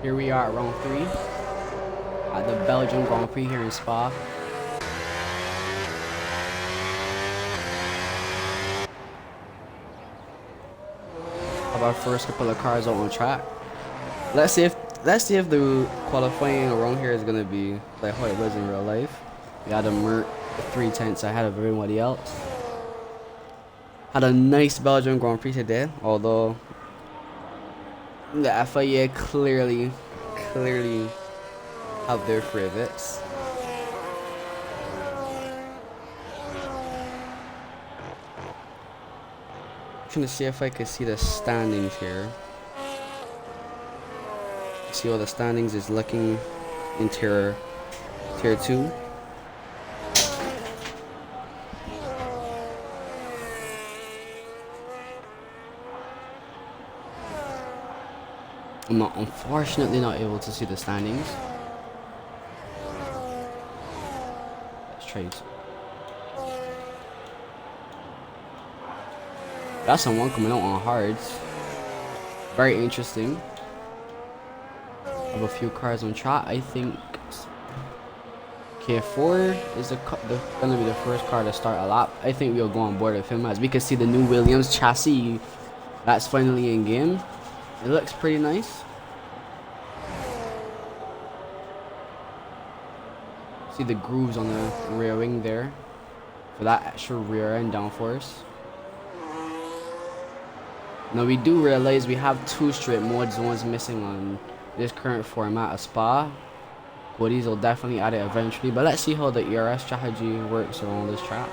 Here we are at round 3 at the Belgium Grand Prix here in Spa. Have our first couple of cars out on track. Let's see if the qualifying around here is gonna be like how it was in real life. We had a Merc 3/10 ahead of everybody else. Had a nice Belgium Grand Prix today, although the FIA clearly have their favorites. Trying to see if I can see the standings here. See how the standings is looking in tier 2. I'm unfortunately not able to see the standings. Let's try it. That's someone coming out on hards. Very interesting. Have a few cars on track. I think K4 is gonna be the first car to start a lap. I think we'll go on board with him, as we can see the new Williams chassis that's finally in game. It looks pretty nice. See the grooves on the rear wing there for that extra rear end downforce. Now we do realize we have 2 straight mode zones missing on this current format of Spa. Goodies will definitely add it eventually, but let's see how the ERS strategy works around this track.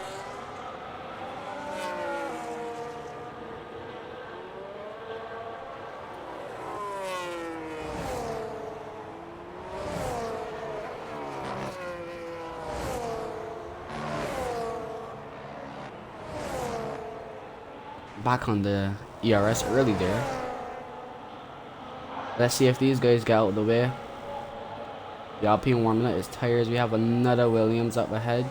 Back on the ERS early there. Let's see if these guys get out of the way. The Alpine warming up his tires. We have another Williams up ahead.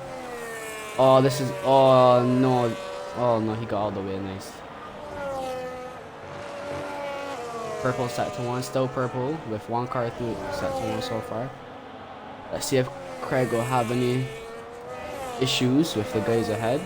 Oh, this is... Oh, no. Oh, no, he got all the way. Nice. Purple set to 1. Still purple with 1 car through set to 1 so far. Let's see if Craig will have any issues with the guys ahead.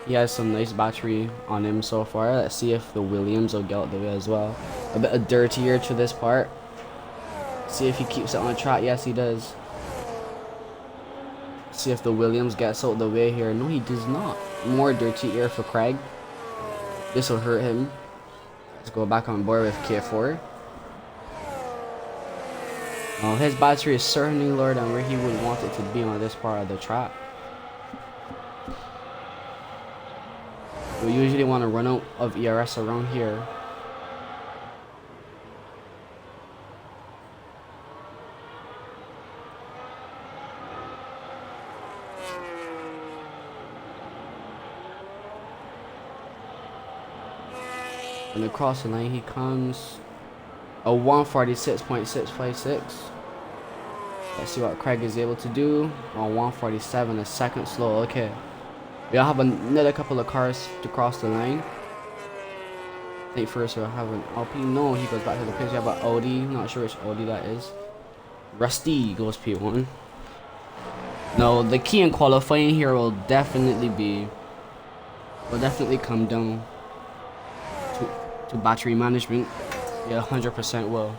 He has some nice battery on him so far. Let's see if the Williams will get out the way as well. A bit of dirtier to this part. See if he keeps it on track. Yes, he does. See if the Williams gets out the way here. No, he does not. More dirty air for Craig. This will hurt him. Let's go back on board with K4. Well, his battery is certainly lower than where he would want it to be on this part of the track. We usually want to run out of ERS around here. And across the line he comes. A 146.656. Let's see what Craig is able to do. On 147, a second slow. Okay. We'll have another couple of cars to cross the line. I think first we'll have an Alpine. No, he goes back to the pits. We have an Audi. Not sure which Audi that is. Rusty goes P1. No, the key in qualifying here will definitely come down to battery management. Yeah, 100% will.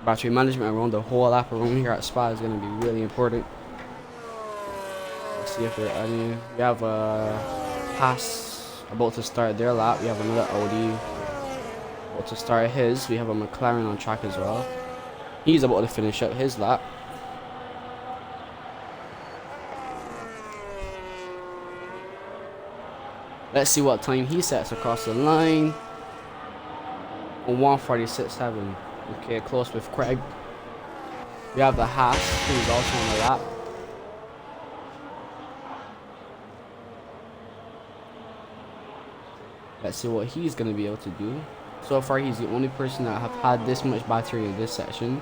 Battery management around the whole lap around here at Spa is going to be really important. See if there are any. We have a Haas about to start their lap. We have another Audi about to start his. We have a McLaren on track as well. He's about to finish up his lap. Let's see what time he sets across the line. 146.7. Okay, close with Craig. We have the Haas, who's also on the lap. Let's see what he's going to be able to do. So far, he's the only person that have had this much battery in this section.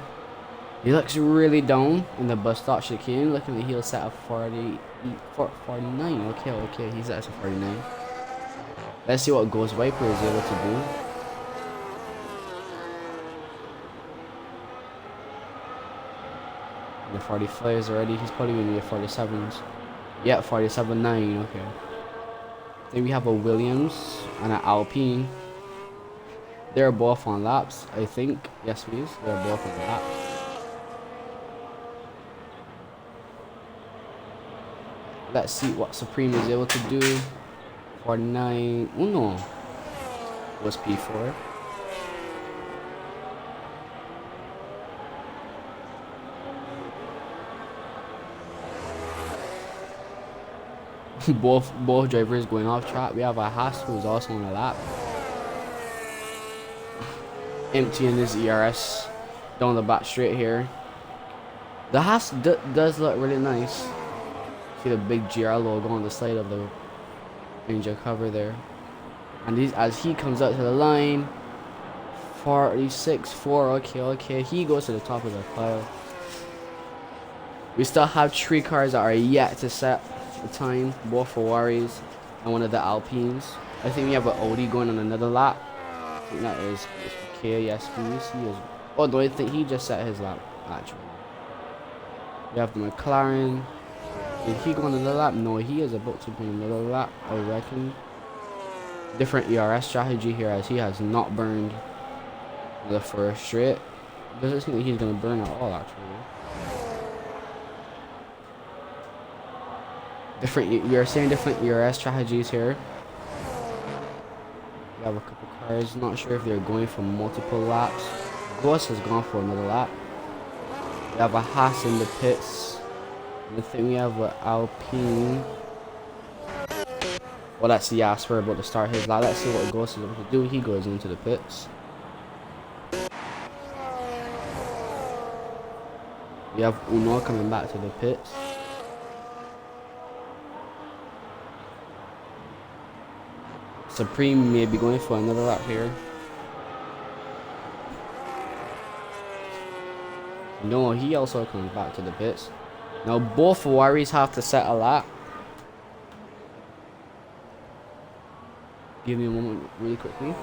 He looks really down in the bus stop chicane. Looking at the heel set of 49. Okay, okay, he's at 49. Let's see what Ghost Viper is able to do. The 45s already. He's probably gonna be a 47s. Yeah, 47.9. Okay. Then we have a Williams and an Alpine. They're both on laps, I think. Yes, please. They're both on laps. Let's see what Supreme is able to do. 49. Oh no. It was P4. both drivers going off track. We have a Haas who's also on a lap. Emptying his ERS down the back straight here. The Haas does look really nice. See the big GR logo on the side of the Ranger cover there. And as he comes out to the line, 46.4. Okay, okay. He goes to the top of the pile. We still have 3 cars that are yet to set the time. Both Ferraris and one of the Alpines. I think we have an Audi going on another lap. I think that is okay. Yes, please. He is. Oh, no, I think he just set his lap actually. We have the McLaren. Did he go on another lap? No, he is about to go on another lap, I reckon. Different ERS strategy here as he has not burned the first straight. Doesn't seem like he's gonna burn at all actually. We are seeing different ERS strategies here. We have a couple cars, not sure if they're going for multiple laps. Ghost has gone for another lap. We have a Haas in the pits. And I think we have an Alpine. Well, that's the Jasper about to start his lap. Let's see what Ghost is able to do. He goes into the pits. We have Uno coming back to the pits. Supreme may be going for another lap here. No, he also comes back to the pits. Now both Ferraris have to set a lap. Give me a moment really quickly.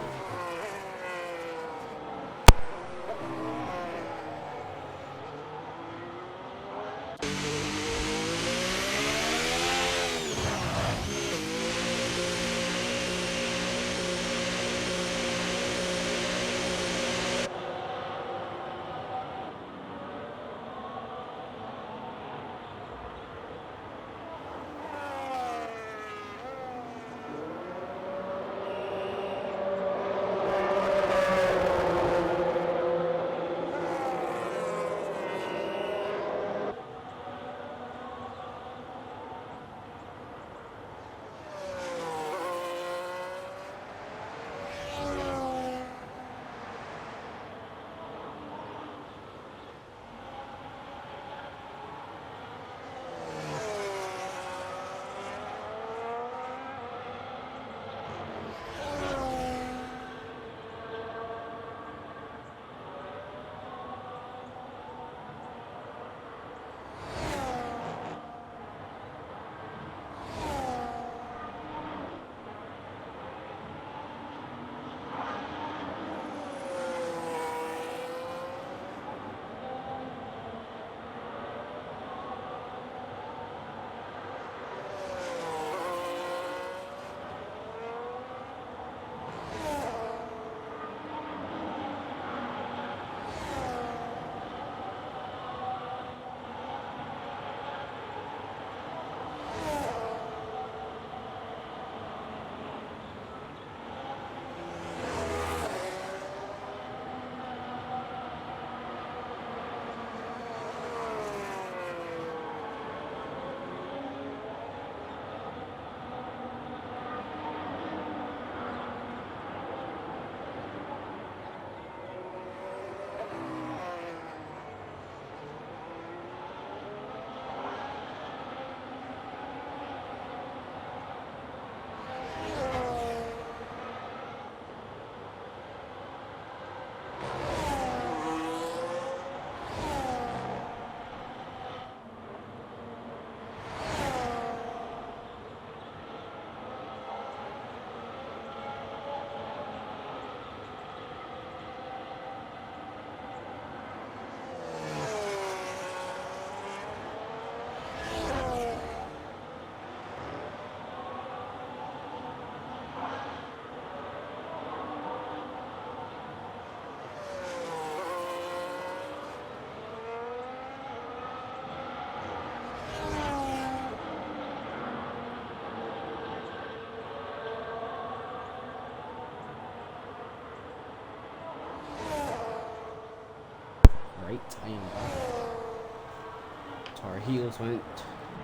heels went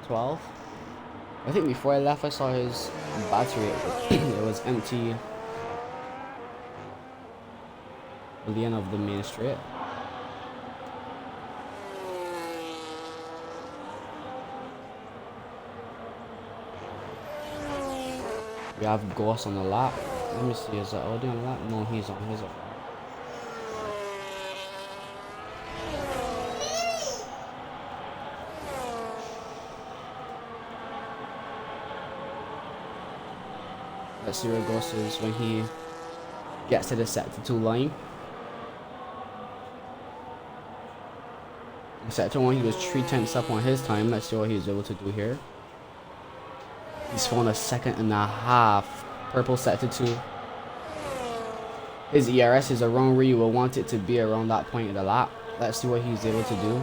12. I think before I left I saw his battery, it was empty at the end of the main straight. We have Ghost on the lap. Let me see, is that Audi on the lap? No, he's on his. Let's see where Ghost is when he gets to the sector 2 line. In sector 1 he was 3/10 up on his time. Let's see what he's able to do here. He's fallen a second and a half. Purple sector 2. His ERS is around where you will want it to be, around that point of the lap. Let's see what he's able to do.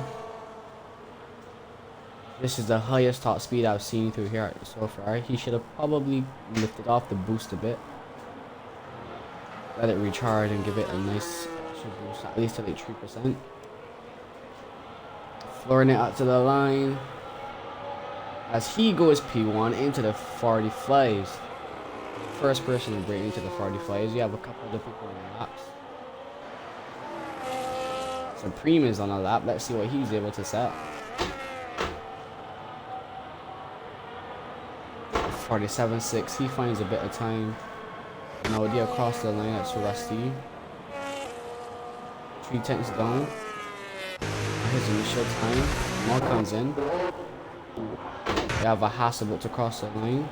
This is the highest top speed I've seen through here so far. He should have probably lifted off the boost a bit. Let it recharge and give it a nice extra boost, at least to like 3%. Flooring it out to the line. As he goes P1 into the 45s. First person to break into the 45s. You have a couple of people on the laps. Supreme is on a lap. Let's see what he's able to set. 47.6. He finds a bit of time. Now they across the line. That's Rusty. 3/10 down. His initial time. More comes in. We have a Hasselblatt to cross the line.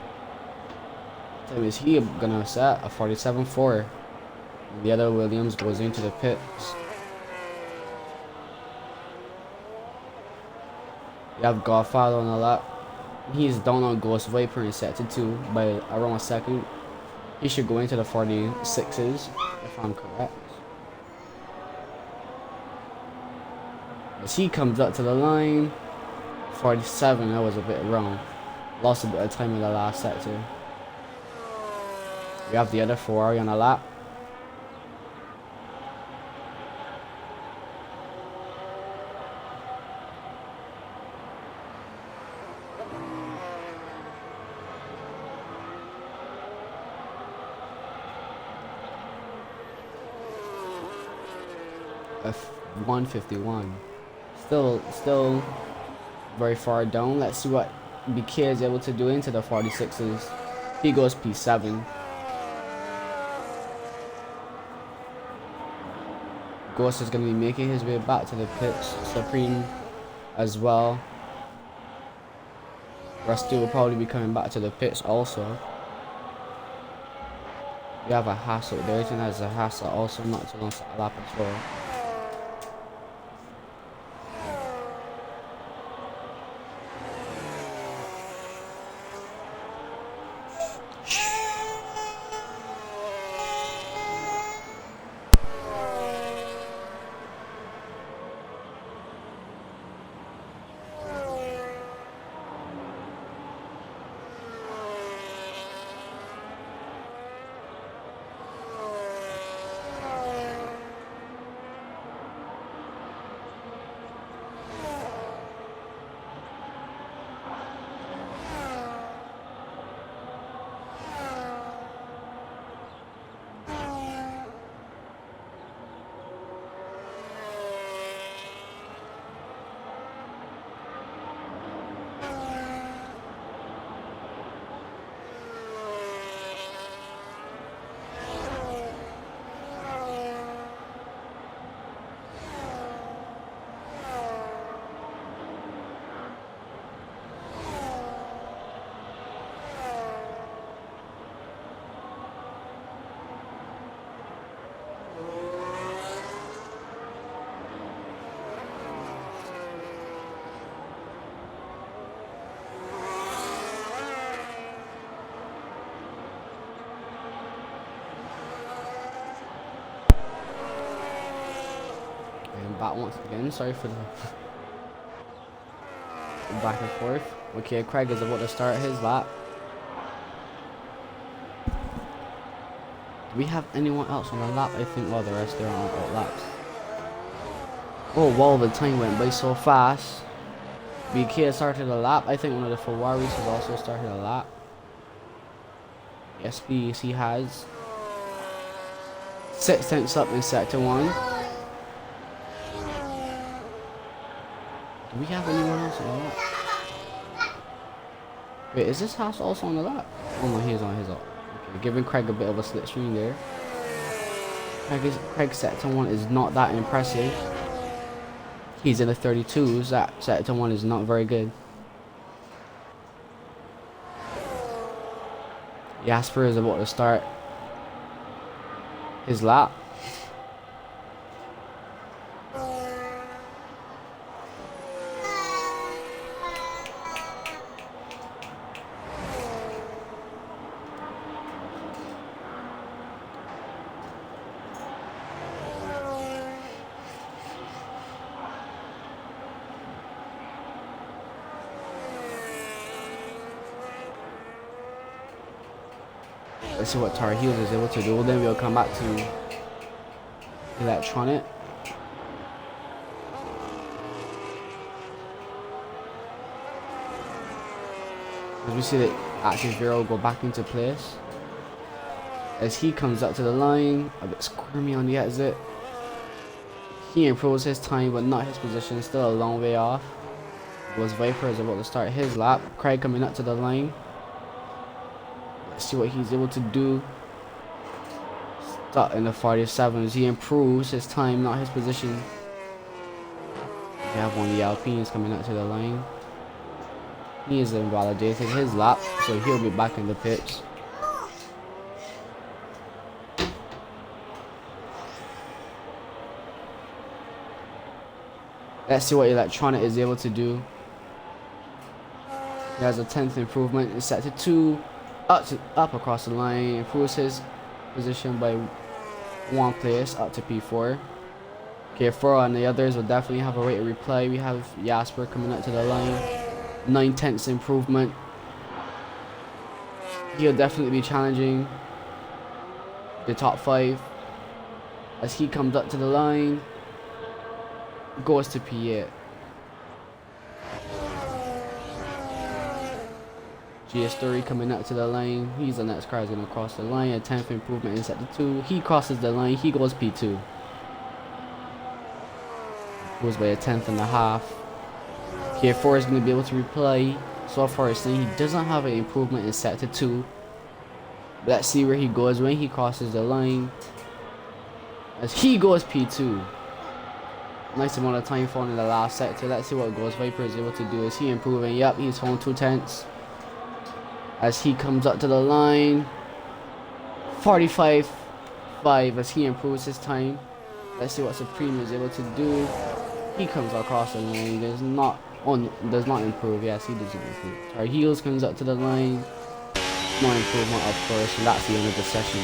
Time is he gonna set a 47.4. And the other Williams goes into the pits. You have Godfather on the lap. He's down on Ghost Viper in sector 2 by around a second. He should go into the 46s if I'm correct. As he comes up to the line, 47, that was a bit wrong. Lost a bit of time in the last sector. We have the other Ferrari on the lap. F151. Still very far down. Let's see what BK is able to do into the 46s. He goes P7. Ghost is going to be making his way back to the pits. Supreme as well. Rusty will probably be coming back to the pits also. We have a Hassel there. I think there's a Hassel also not too long to lap as well. Back once again, sorry for the back and forth. Okay, Craig is about to start his lap. Do we have anyone else on the lap? I think all the rest are on laps. Oh wow, the time went by so fast. BK started a lap. I think one of the Ferraris has also started a lap. Yes, please, he has. 6 tenths up in sector 1. Do we have anyone else on the lap? Wait, is this house also on the lap? Oh no, he's on his off. Okay, giving Craig a bit of a slipstream there. Craig's sector 1 is not that impressive. He's in the 32s. That sector 1 is not very good. Jasper is about to start his lap. Let's see what Tar Heels is able to do. Then we'll come back to electronic. As we see that Active Zero go back into place. As he comes up to the line, a bit squirmy on the exit. He improves his time, but not his position. Still a long way off. Ghost Viper is about to start his lap. Craig coming up to the line. Let's see what he's able to do. Stuck in the 47s. He improves his time, not his position. We have one of the Alpines coming up to the line. He has invalidated his lap, so he'll be back in the pits. Let's see what electronic is able to do. He has a 10th improvement in sector 2. Up across the line. Improves his position by 1 place up to P4. K4 and the others will definitely have a rate of replay. We have Jasper coming up to the line. 9/10 improvement. He'll definitely be challenging the top 5. As he comes up to the line. Goes to P8. GS Story coming up to the line. He's the next car is going to cross the line. A 10th improvement in sector 2. He crosses the line. He goes P2. Goes by a 10th and a half. K4 is going to be able to replay. So far it's saying he doesn't have an improvement in sector 2. Let's see where he goes when he crosses the line. As he goes P2. Nice amount of time falling in the last sector. Let's see what Ghost Viper is able to do. Is he improving? Yep, he's falling 2 tenths. As he comes up to the line. 45.5 as he improves his time. Let's see what Supreme is able to do. He comes across the line. Does not improve. Yes, he doesn't improve. Our Heels comes up to the line. No improvement, of course. And that's the end of the session.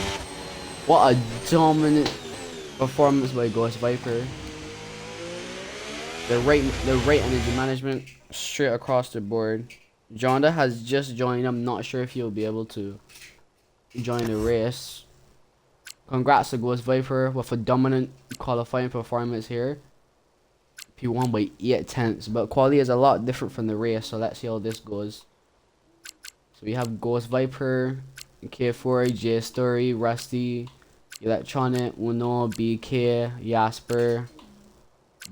What a dominant performance by Ghost Viper. The rate energy management straight across the board. Jonda has just joined. I'm not sure if he'll be able to join the race. Congrats to Ghost Viper with a dominant qualifying performance here. P1 by 8 tenths, but quality is a lot different from the race, so let's see how this goes. So we have Ghost Viper, K4, J Story, Rusty, Electronic, Uno, BK, Jasper,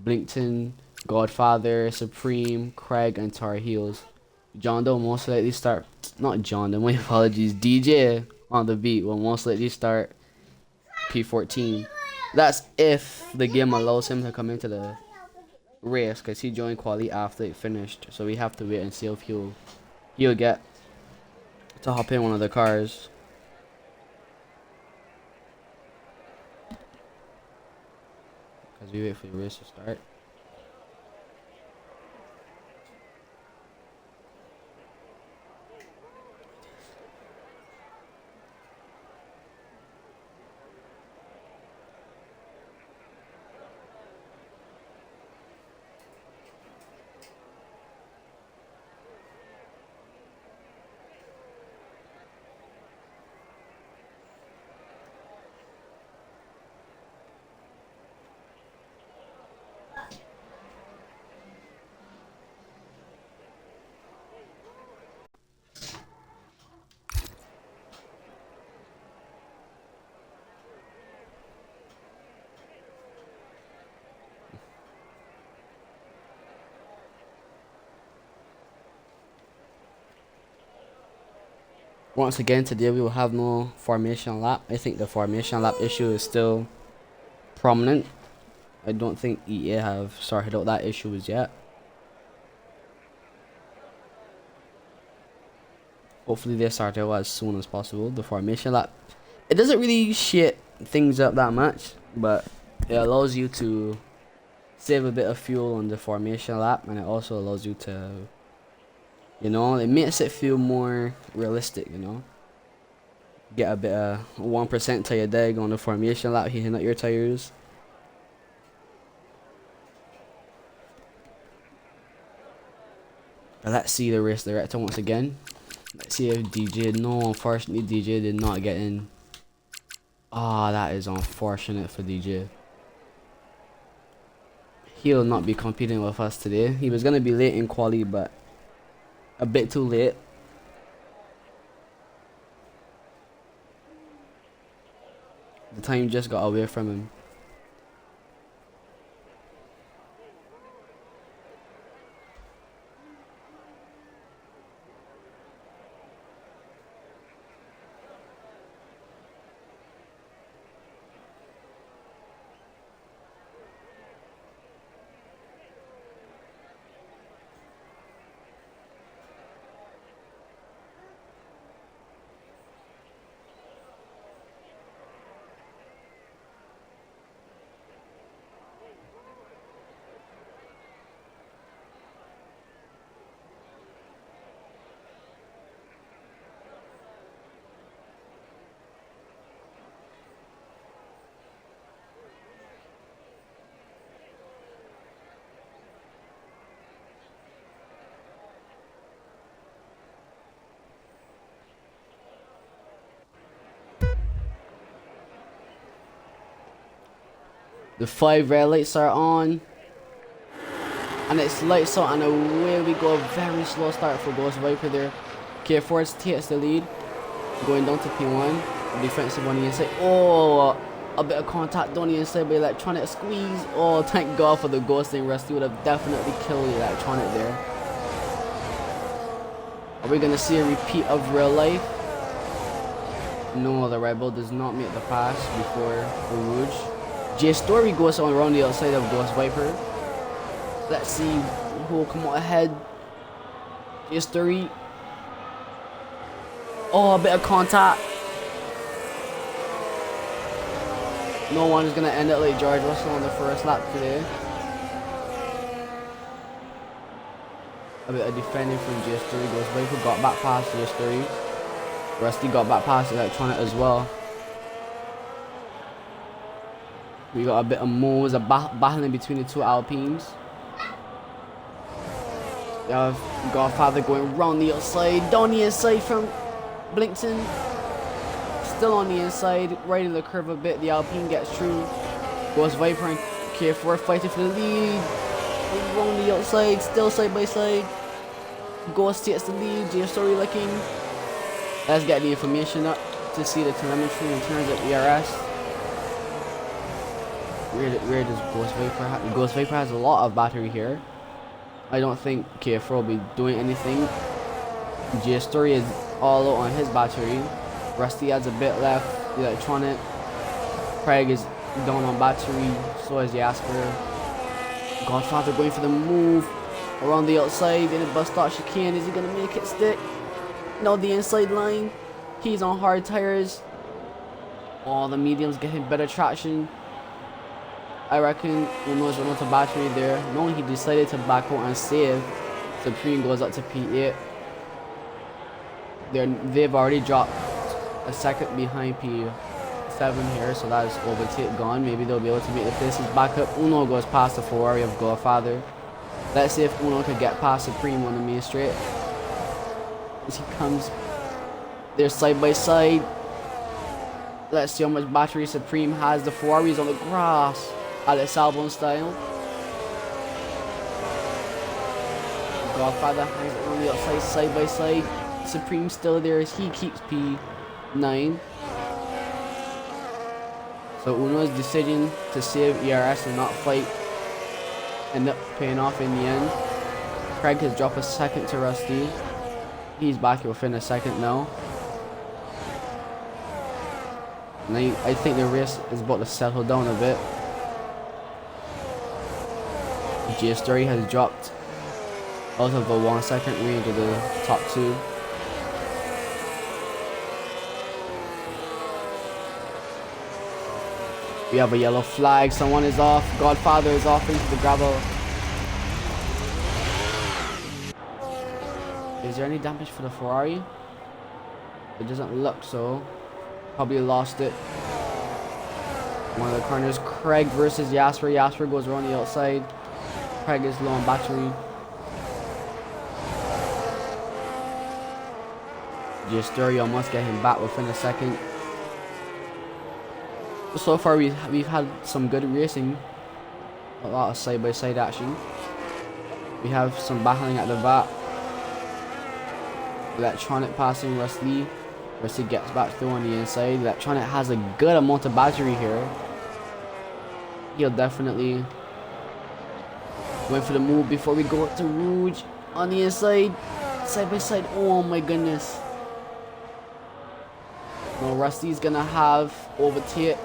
Blinkton, Godfather, Supreme, Craig, and Tar Heels. John Doe will most likely start. Not John Doe, my apologies. DJ on the beat will most likely start P14. That's if the game allows him to come into the race, because he joined quali after it finished. So we have to wait and see if he'll get to hop in one of the cars. Because we wait for the race to start. Once again, today we will have no formation lap. I think the formation lap issue is still prominent. I don't think EA have sorted out that issue as yet. Hopefully they start out as soon as possible. The formation lap, it doesn't really shit things up that much, but it allows you to save a bit of fuel on the formation lap, and it also allows you to, you know, it makes it feel more realistic, you know. Get a bit of 1% tire drag on the formation lap, heating up your tires. But let's see the race director once again. Let's see if DJ, no, unfortunately DJ did not get in. Ah, that is unfortunate for DJ. He'll not be competing with us today. He was going to be late in quali, but a bit too late. The time just got away from him. The 5 red lights are on, and it's lights out, and away we go. A very slow start for Ghost Viper there. K4 takes the lead, going down to P1. Defensive on the inside. Oh, a bit of contact down the inside by Electronic. Squeeze. Oh, thank God for the ghosting. Rusty would have definitely killed the Electronic there. Are we gonna see a repeat of real life? No, the Rebel does not make the pass before the Rouge. J Story goes on around the outside of Ghost Viper. Let's see who will come out ahead. J Story. Oh, a bit of contact. No one is gonna end it like George Russell on the first lap today. A bit of defending from J Story. Ghost Viper got back past J Story. Rusty got back past Electronic as well. We got a bit of moves, a battling between the two Alpines. We have Godfather going round the outside, down the inside from Blinkton. Still on the inside, right in the curve a bit. The Alpine gets through. Ghost Viper and K4 fighting for the lead. Round the outside, still side by side. Ghost takes the lead. J Story looking. Let's get the information up to see the telemetry in terms of ERS. Where does Ghost Viper have? Ghost Viper has a lot of battery here. I don't think K4 will be doing anything. J Story is all out on his battery. Rusty has a bit left. Electronic. Craig is down on battery. So is Jasper. Godfather going for the move around the outside in a bus stop chicane. Is he gonna make it stick? No, the inside line. He's on hard tires. Oh, the medium's getting better traction. I reckon Uno's run out of battery there. No, he decided to back out and save. Supreme goes up to P8. They've already dropped a second behind P7 here, so that is overtake gone. Maybe they'll be able to make the places back up. Uno goes past the Ferrari of Godfather. Let's see if Uno can get past Supreme on the main straight. As he comes, they're side by side. Let's see how much battery Supreme has. The Ferrari's on the grass. Alex Albon style. Godfather hangs on the outside, side by side. Supreme still there as he keeps P9. So Uno's decision to save ERS and not fight end up paying off in the end. Craig has dropped a second to Rusty. He's back within a second now. And I think the race is about to settle down a bit. GS30 has dropped out of the 1 second range of the top two. We have a yellow flag. Someone is off. Godfather is off into the gravel. Is there any damage for the Ferrari? It doesn't look so. Probably lost it. One of the corners. Craig versus Jasper. Jasper goes around the outside. Craig is low on battery. GS30 almost get him back within a second. So far we've had some good racing. A lot of side-by-side action. We have some battling at the back. Electronic passing Rusty. Rusty gets back through on the inside. Electronic has a good amount of battery here. He'll definitely wait for the move before we go up to Rouge on the inside. Side by side. Oh my goodness. No, Rusty's gonna have overtake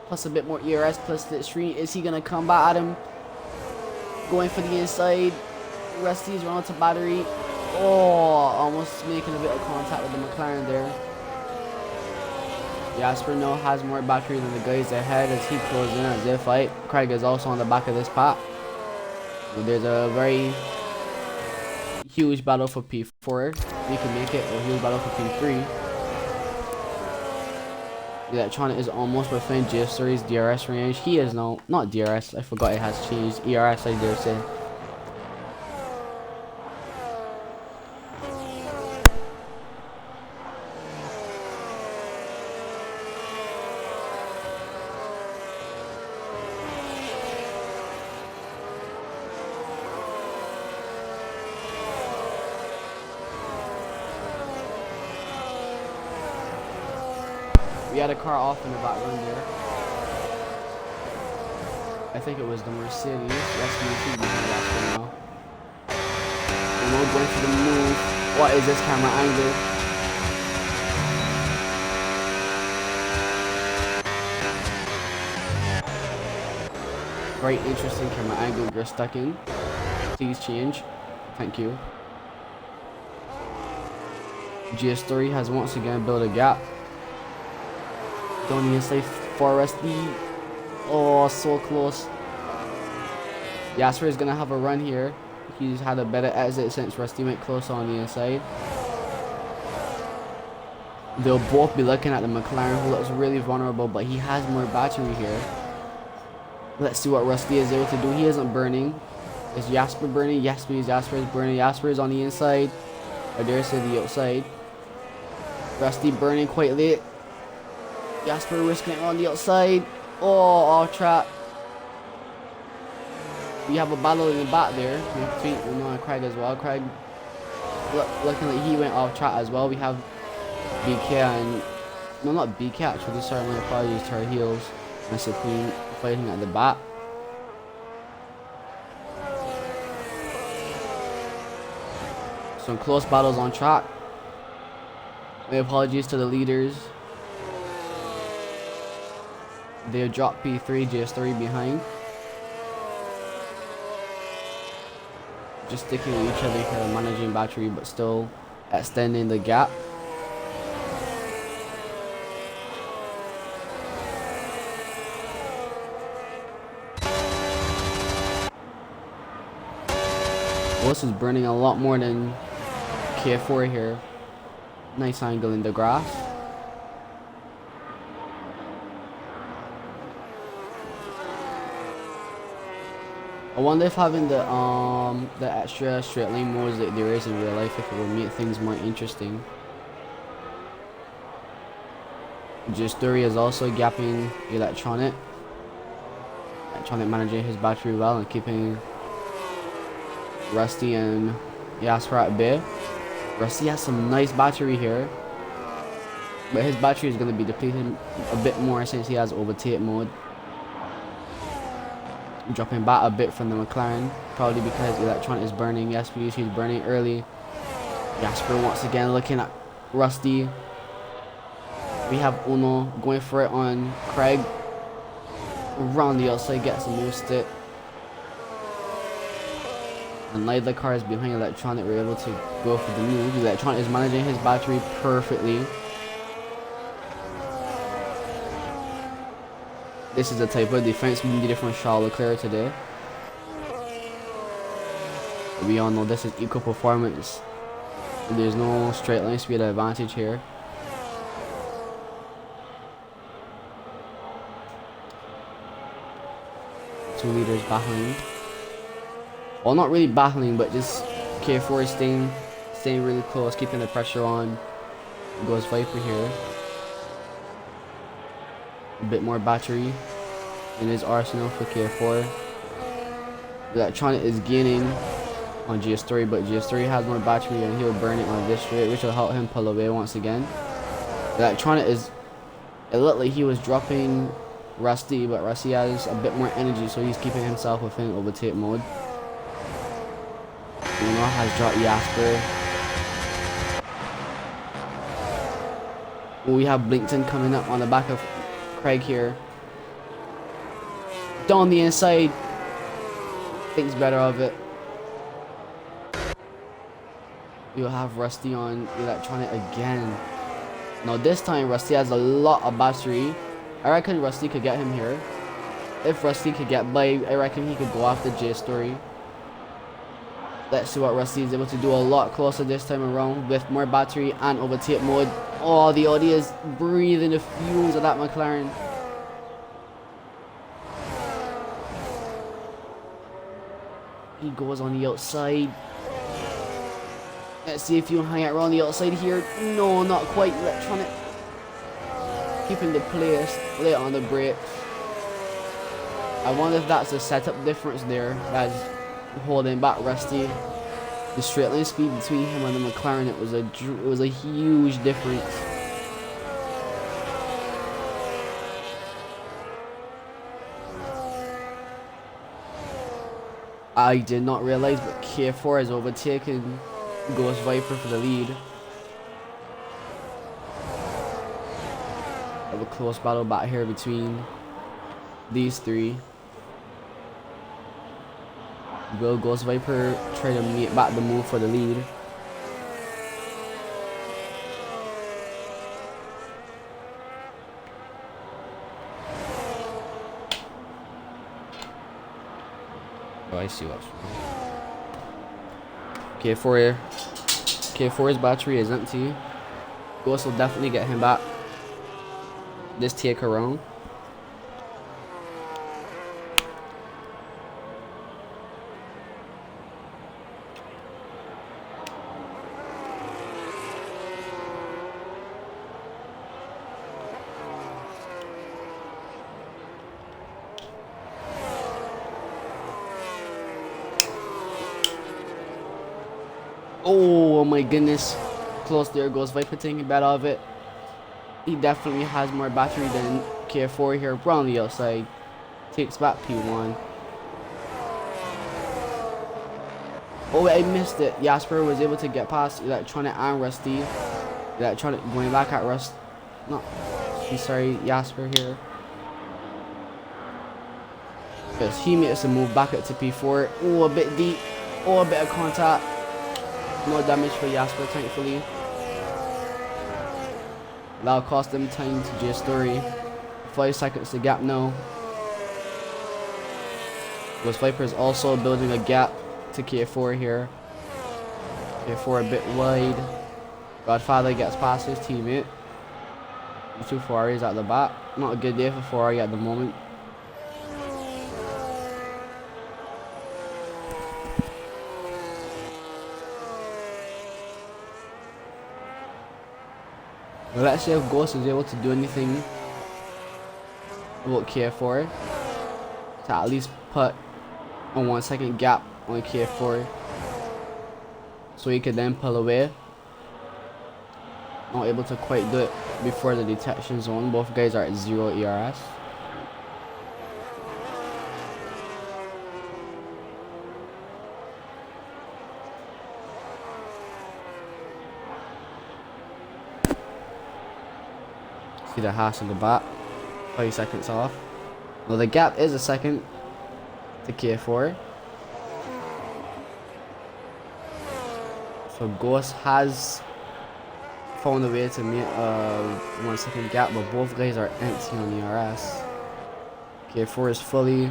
plus a bit more ERS plus the street. Is he gonna come back at him? Going for the inside. Rusty's run out of battery. Oh, almost making a bit of contact with the McLaren there. Jasper now has more battery than the guys ahead as he closes in as they fight. Craig is also on the back of this pack. So there's a very huge battle for P4. We can make it a huge battle for P3. Electronic is almost within GS3's DRS range. He is now, not DRS, I forgot it has changed. ERS, I dare say. We had a car off in the background there. I think it was the Mercedes. Yes, we behind that now. And we're going for the move. What is this camera angle? Very interesting camera angle you're stuck in. Please change. Thank you. GS3 has once again built a gap. Don't even say for Rusty. Oh, so close. Jasper is gonna have a run here. He's had a better exit since Rusty went close on the inside. They'll both be looking at the McLaren, who looks really vulnerable, but he has more battery here. Let's see what Rusty is able to do. He isn't burning. Is Jasper burning? Yes, please. Jasper is burning. Jasper is on the inside. I dare say the outside. Rusty burning quite late. Jasper risking it on the outside. Oh, off track. We have a battle in the back there between Craig as well. Craig looking like he went off track as well. We have BK and no, not BK actually. Sorry, my apologies to our heels. And Supreme fighting at the back. Some close battles on track. My apologies to the leaders. They have dropped P3, GS3 behind. Just sticking with each other here, managing battery, but still extending the gap. Willis is burning a lot more than K4 here. Nice angle in the grass. I wonder if having the extra straight line modes that there is in real life, if it would make things more interesting. GS3 is also gapping Electronic. Electronic managing his battery well and keeping Rusty and Jasper at bay. Rusty has some nice battery here, but his battery is going to be depleted a bit more since he has overtake mode. Dropping back a bit from the McLaren, probably because Electronic is burning. Yes, please, he's burning early. Jasper once again looking at Rusty. We have Uno going for it on Craig. Around the outside, gets a move stick. And neither cars behind Electronic were able to go for the move. Electronic is managing his battery perfectly. This is the type of defense we needed from Charles Leclerc today. We all know this is equal performance. There's no straight line speed advantage here. Two leaders battling. Well, not really battling, but just K4 is staying really close, keeping the pressure on. Goes Viper here. A bit more battery in his arsenal for K4. Electronic is gaining on GS3, but GS3 has more battery and he'll burn it on this straight, which will help him pull away once again. Electronic is, it looked like he was dropping Rusty, but Rusty has a bit more energy, so he's keeping himself within overtake mode. Uno has dropped Jasper. We have Blinkton coming up on the back of Craig here. Down the inside. Thinks better of it. You'll have Rusty on Electronic again. Now this time Rusty has a lot of battery. I reckon Rusty could get him here. If Rusty could get by, I reckon he could go after J Story. Let's see what Rusty is able to do a lot closer this time around with more battery and overtake mode. Oh, the Audi is breathing the fumes of that McLaren. He goes on the outside. Let's see if you can hang it around the outside here. No, not quite. Electronic keeping the place late on the brakes. I wonder if that's the setup difference there that's holding back Rusty. The straight line speed between him and the McLaren, it was a huge difference. I did not realize, but K4 has overtaken Ghost Viper for the lead. Have a close battle back here between these three. Will Ghost Viper try to make back the move for the lead? Oh, I see what's wrong. K4's battery is empty. Ghost will definitely get him back this take around. Oh my goodness. Close there goes Viper taking bad out of it. He definitely has more battery than K4 here. Around the outside. Takes back P1. Oh, I missed it. Jasper was able to get past Electronic and Rusty. Electronic going back at Rust. No, sorry, Jasper here. Because he makes a move back at to P4. Oh, a bit deep. Oh, a bit of contact. No damage for Jasper, thankfully. That'll cost them time to J Story. 5 seconds to gap now. Ghost Viper is also building a gap to K4 here. K4 a bit wide. Godfather gets past his teammate. The two Ferraris at the back. Not a good day for Ferrari at the moment. Well, let's see if Ghost is able to do anything about K4 to at least put a 1 second gap on K4 so he could then pull away. Not able to quite do it before the detection zone. Both guys are at 0 ERS. empty the Haas in the back. 5 seconds off. Well, the gap is a second to K4. So Ghost has found a way to make a 1 second gap, but both guys are empty on the RS. K4 is fully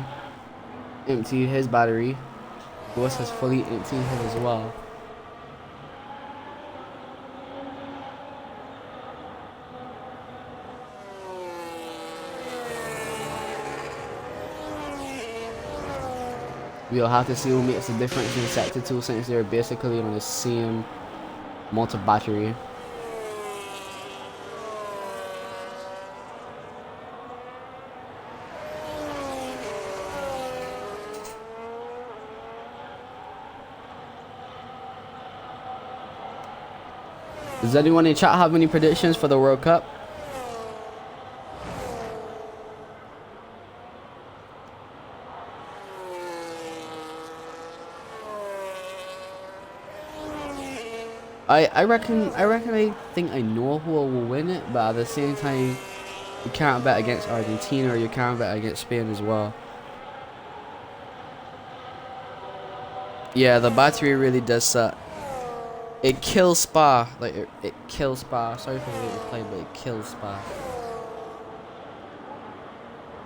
emptied his battery. Ghost has fully emptied his as well. We'll have to see who makes the difference in sector 2 since they're basically on the same multi-battery. Does anyone in chat have any predictions for the World Cup? I think I know who will win it, but at the same time, you can't bet against Argentina or you can't bet against Spain as well. Yeah, the battery really does suck. It kills Spa, like it kills Spa. Sorry for the late reply, but it kills Spa.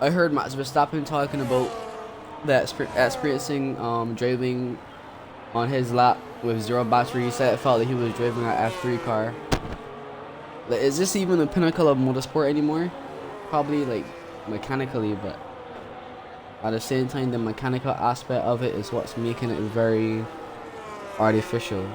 I heard Max Verstappen talking about that experiencing driving on his lap with 0 battery. He said it felt like he was driving an F3 car. Like, is this even the pinnacle of motorsport anymore? Probably like mechanically, but at the same time, the mechanical aspect of it is what's making it very artificial.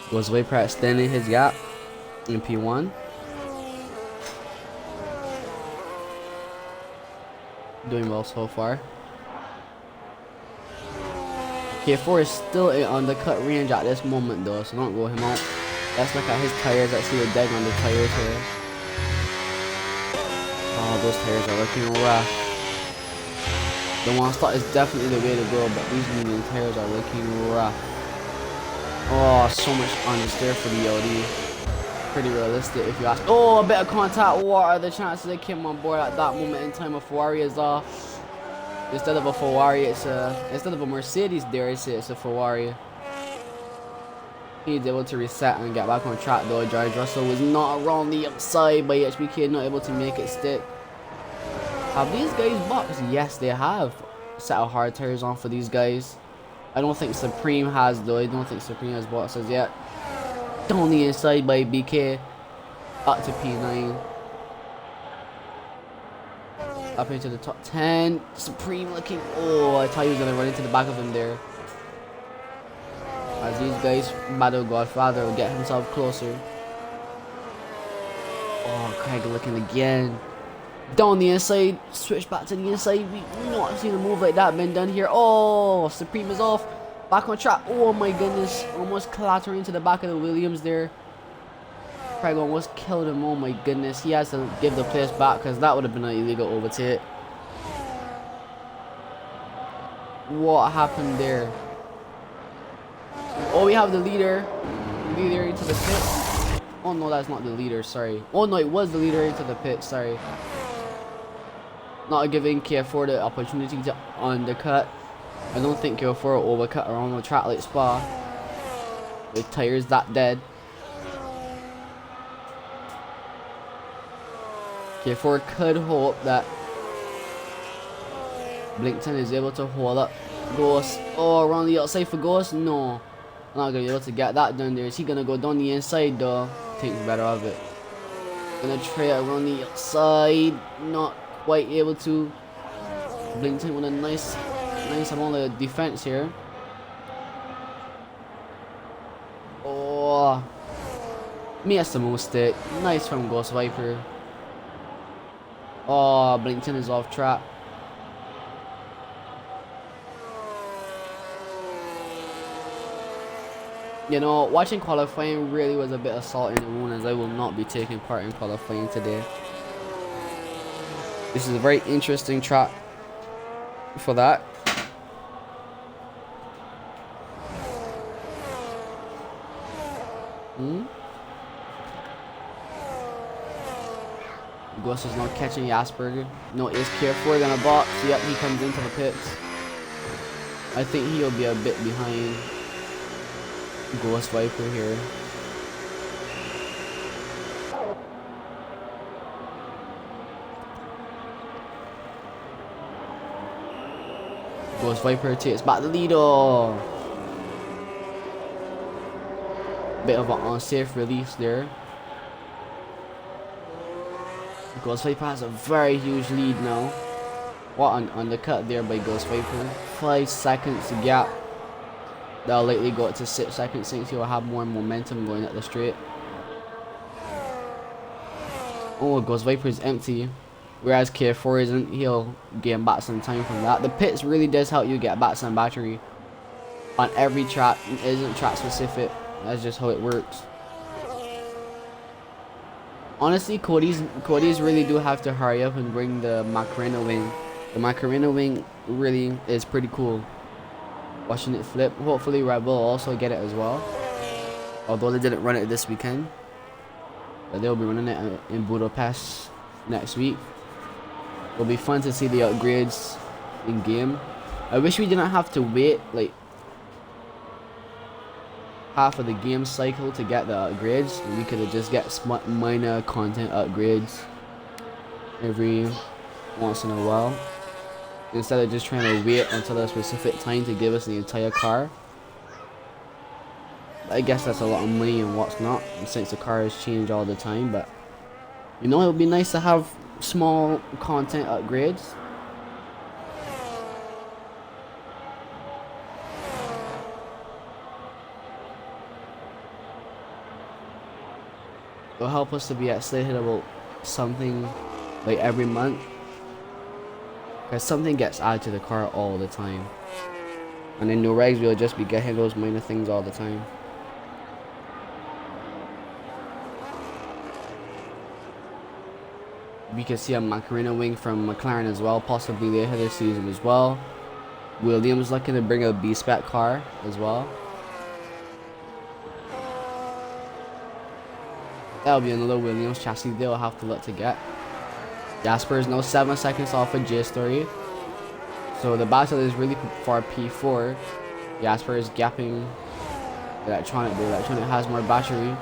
Was way past extending his gap in P1. Doing well so far. K4 is still in undercut range at this moment though, so don't roll him out. Let's look at his tires. Let's see the deg on the tires here. Oh, those tires are looking rough. The one start is definitely the way to go, but these medium tires are looking rough. Oh, so much understeer for the LD. Pretty realistic if you ask. Oh, a bit of contact. What are the chances they came on board at that moment in time? A Ferrari is off. Instead of a Ferrari, instead of a Mercedes, dare I say, it's a Ferrari. He's able to reset and get back on track though. George Russell was not around the outside by HBK, not able to make it stick. Have these guys boxed? Yes, they have. Set of hard tires on for these guys. I don't think Supreme has though. I don't think Supreme has boxes yet. Down the inside by BK. Up to P9. Up into the top 10. Supreme looking. Oh, I thought he was gonna run into the back of him there. As these guys battle Godfather will get himself closer. Oh, Craig looking again. Down the inside, switch back to the inside. We not seen a move like that been done here. Oh, Supreme is off. Back on track. Oh my goodness. Almost clattering into the back of the Williams there. Craig almost killed him. Oh my goodness. He has to give the place back because that would have been an illegal overtake. What happened there? Oh, we have the leader. Leader into the pit. Oh no, that's not the leader. Sorry. Oh no, it was the leader into the pit. Sorry. Not giving K4 the opportunity to undercut. I don't think K4 will overcut around the track like Spa. With tires that dead. K4 could hope that Blinkton is able to hold up Ghost. Oh, around the outside for Ghost? No. Not gonna be able to get that done there. Is he gonna go down the inside though? Thinks better of it. Gonna try it around the outside. Not quite able to. Blinkton with a nice amount of defense here. Oh, missed the mistake. Nice from Ghost Viper. Oh, Blinkton is off track. You know, watching qualifying really was a bit of salt in the wound, as I will not be taking part in qualifying today. This is a very interesting track for that. Ghost is not catching Jasper. No, is careful gonna box. Yep, he comes into the pits. I think he'll be a bit behind Ghost Viper here. Ghost Viper takes back the lead. Oh. Bit of an unsafe release there. Ghost Viper has a very huge lead now. What an undercut there by Ghost Viper. 5 seconds gap. That'll likely go up to 6 seconds since he'll have more momentum going at the straight. Oh, Ghost Viper is empty. Whereas K4 isn't. He'll gain back some time from that. The pits really does help you get back some battery on every track. It isn't track specific. That's just how it works. Honestly, Cody's really do have to hurry up and bring the Macarena wing. The Macarena wing really is pretty cool. Watching it flip. Hopefully Red Bull will also get it as well. Although they didn't run it this weekend. But they'll be running it in Budapest next week. It'll be fun to see the upgrades in game. I wish we didn't have to wait like half of the game cycle to get the upgrades. We could have just get minor content upgrades every once in a while, instead of just trying to wait until a specific time to give us the entire car. I guess that's a lot of money and what's not, since the cars change all the time. But you know, it would be nice to have small content upgrades. It'll help us to be at Slate about something like every month, because something gets added to the car all the time, and in new regs we'll just be getting those minor things all the time. We can see a Macarena wing from McLaren as well, possibly later this season as well. Williams looking to bring a B-spec car as well. That'll be another Williams chassis they'll have to look to get. Jasper is now 7 seconds off of J-Story. So the battle is really for P4. Jasper is gapping Electronic, but Electronic has more battery.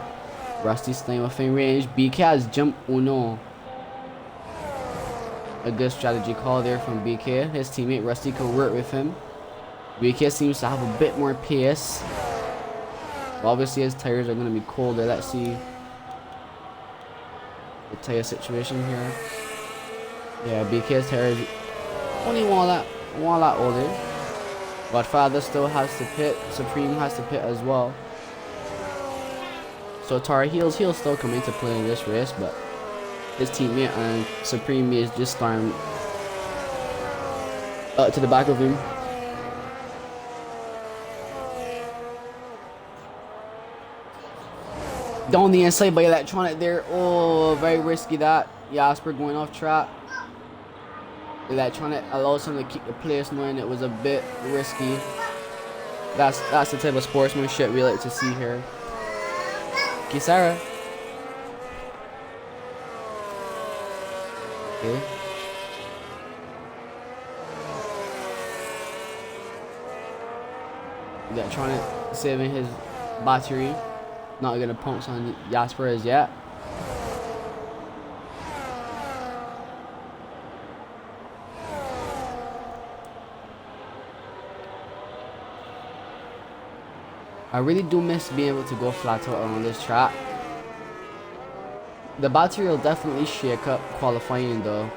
Rusty's staying within range. BK has jump. Oh no. A good strategy call there from BK. His teammate Rusty can work with him. BK seems to have a bit more pace. But obviously his tires are going to be colder. Let's see the tire situation here. Yeah, BK's tires only one lot older. Godfather still has to pit. Supreme has to pit as well. So Tar Heels, he'll still come into play in this race, but his teammate and Supreme is just starting to the back of him. Down the inside by Electronic there. Oh, very risky that. Jasper going off track. Electronic allows him to keep the place, knowing it was a bit risky. That's the type of sportsmanship we like to see here. Kisara. Okay. Electronic saving his battery. Not gonna pounce on Jasper as yet. I really do miss being able to go flat out on this track. The battery will definitely shake up qualifying though.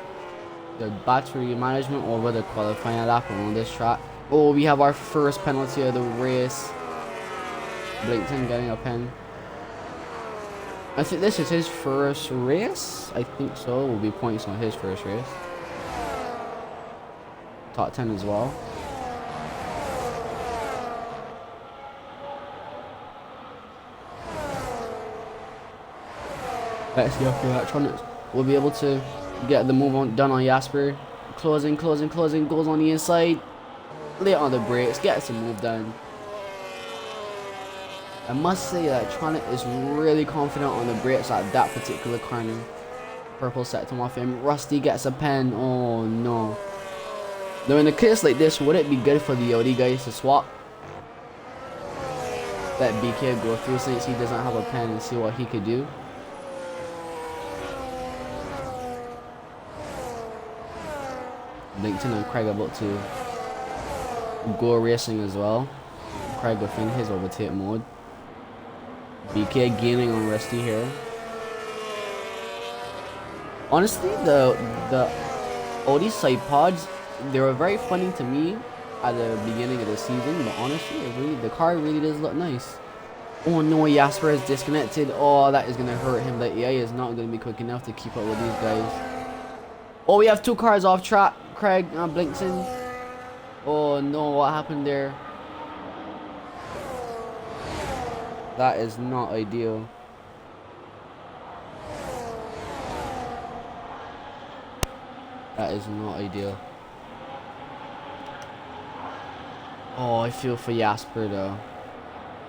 The battery management over the qualifying lap on this track. Oh, we have our first penalty of the race. Blankton getting a pen. I think this is his first race. I think so. Will be points on his first race. Top 10 as well. Let's see if the electronics will be able to get the move on done on Jasper. Closing, goes on the inside. Late on the brakes, gets the move done. I must say that Electronic is really confident on the brakes at that particular corner. Purple set him off him. Rusty gets a pen. Oh no. Now in a case like this, would it be good for the Audi guys to swap? Let BK go through since he doesn't have a pen and see what he could do. Lincoln and Craig about to go racing as well. Craig within his overtake mode. BK gaining on Rusty here. Honestly, the Audi side pods, they were very funny to me at the beginning of the season, but honestly, the car really does look nice. Oh no, Jasper is disconnected. Oh, that is gonna hurt him. The AI is not gonna be quick enough to keep up with these guys. Oh, we have two cars off track. Craig blinks in. Oh no, what happened there? That is not ideal. That is not ideal. Oh, I feel for Jasper though.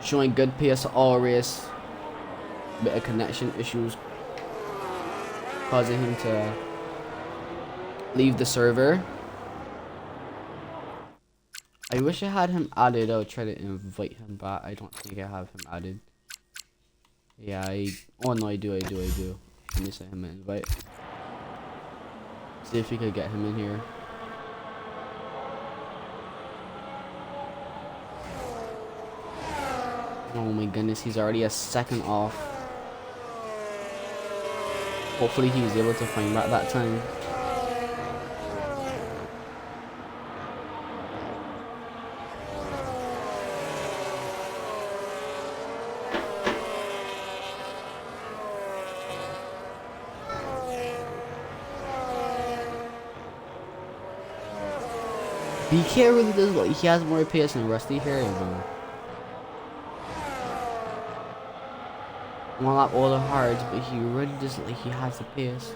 Showing good pace all race. Bit of connection issues causing him to leave the server. I wish I had him added. I'll try to invite him back. I don't think I have him added. Yeah, oh no, I do. Let me send him an invite. See if we could get him in here. Oh my goodness, he's already a second off. Hopefully he was able to find back that time. BK really does look like he has more pace than Rusty here, though. Well, not all the hards, but he really does look like he has the pace.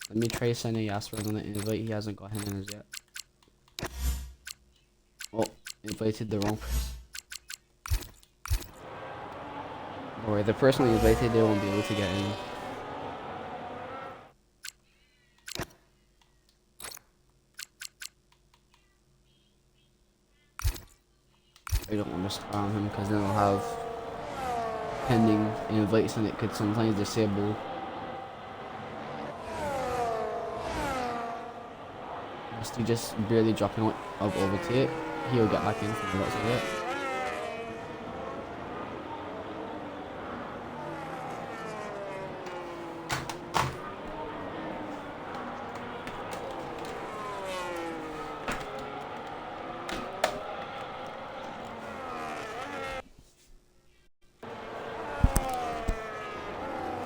Let me try sending Jasper on the invite. He hasn't got him in as yet. Oh, invited the wrong person. Don't worry, the person we invited, they won't be able to get in. I don't want to spam him because then I'll have pending invites and it could sometimes disable. Rusty just barely dropping out of overtake. He'll get back in from the looks of it.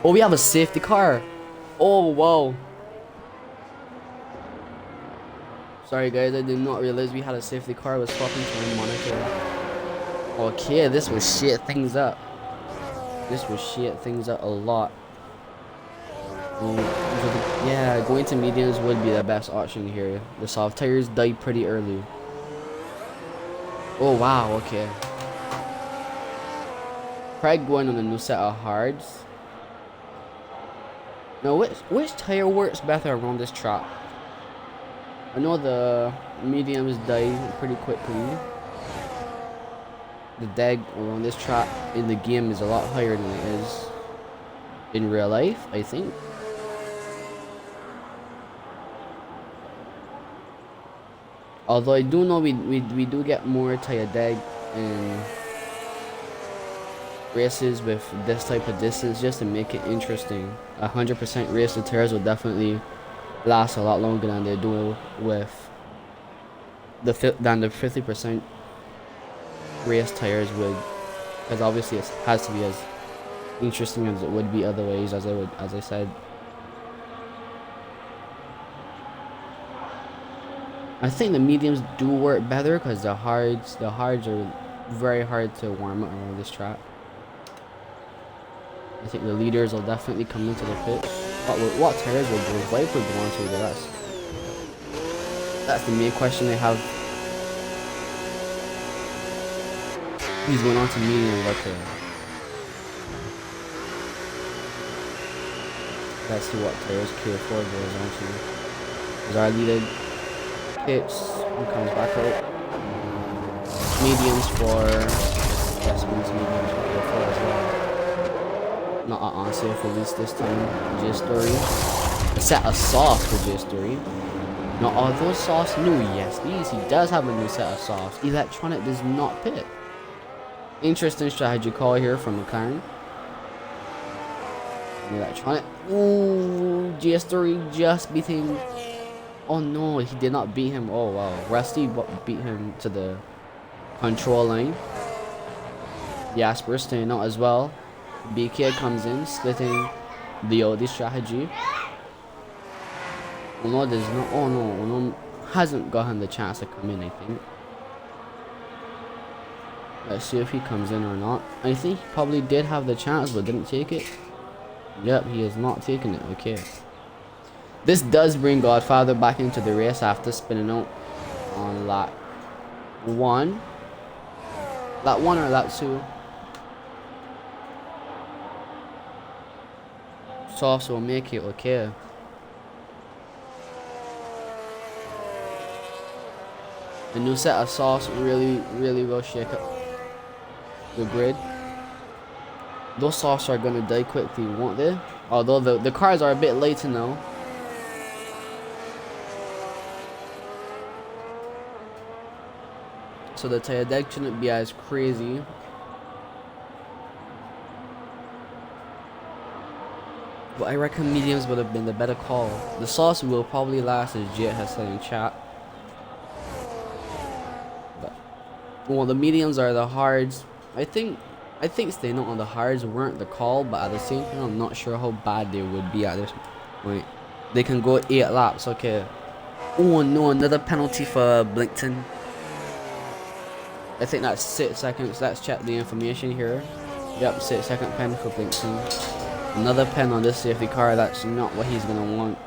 Oh, we have a safety car. Oh, wow. Sorry guys, I did not realize we had a safety car. I was swapping to my monitor. Okay, this will shit things up. This will shit things up a lot. Yeah, going to mediums would be the best option here. The soft tires died pretty early. Oh wow, okay. Craig going on a new set of hards. Now, which tire works better around this track? I know the mediums die pretty quickly. The deg around this track in the game is a lot higher than it is in real life, I think. Although I do know we do get more tire deg in races with this type of distance just to make it interesting. 100% race, the tires will definitely last a lot longer than they do with the 50% race tires would, because obviously it has to be as interesting as it would be otherwise, as I said. I think the mediums do work better because the hards are very hard to warm up around this track. I think the leaders will definitely come into the pit. What tires will those bike would go on to? That's the main question they have. He's going on to medium. Okay. Let's see what tires K4 goes on to. There's our leader pits. He comes back out. Mediums for mediums for K4 as well. Not on safe release this time. J Story. A set of sauce for J Story. Now, although sauce new, yes, he does have a new set of sauce. Electronic does not pit. Interesting strategy call here from McLaren. Electronic. Ooh, J Story just beat him. Oh no, he did not beat him. Oh wow, Rusty beat him to the control line. Jasper staying out as well. BK comes in, splitting the OD strategy. Uno does not. Oh no, Uno hasn't gotten the chance to come in, I think. Let's see if he comes in or not. I think he probably did have the chance but didn't take it. Yep, he is not taking it. Okay. This does bring Godfather back into the race after spinning out on lap 1. Lap 1 or lap 2? Sauce will make it. Okay. The new set of sauce really will shake up the grid. Those sauce are gonna die quickly, won't they? Although the cars are a bit late now. So the tire deck shouldn't be as crazy. But I reckon mediums would have been the better call. The sauce will probably last, as Jet has said in chat. But, well, the mediums are the hards. I think staying out on the hards weren't the call, but at the same time, I'm not sure how bad they would be at this point. They can go 8 laps, okay. Oh no, another penalty for Blinkton. I think that's 6 seconds. Let's check the information here. Yep, 6-second pen for Blinkton. Another pen on this safety car. That's not what he's gonna want.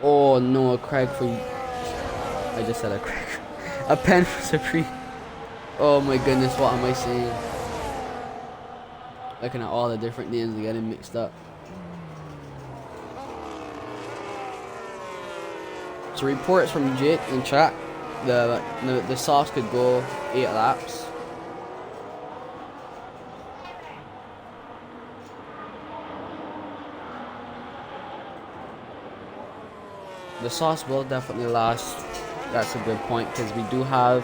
Oh no, a Craig for. I just said a Craig. A pen for Supreme. Oh my goodness, what am I saying? Looking at all the different names and getting mixed up. So reports from Jake in chat. The sauce could go 8 laps. The sauce will definitely last. That's a good point because we do have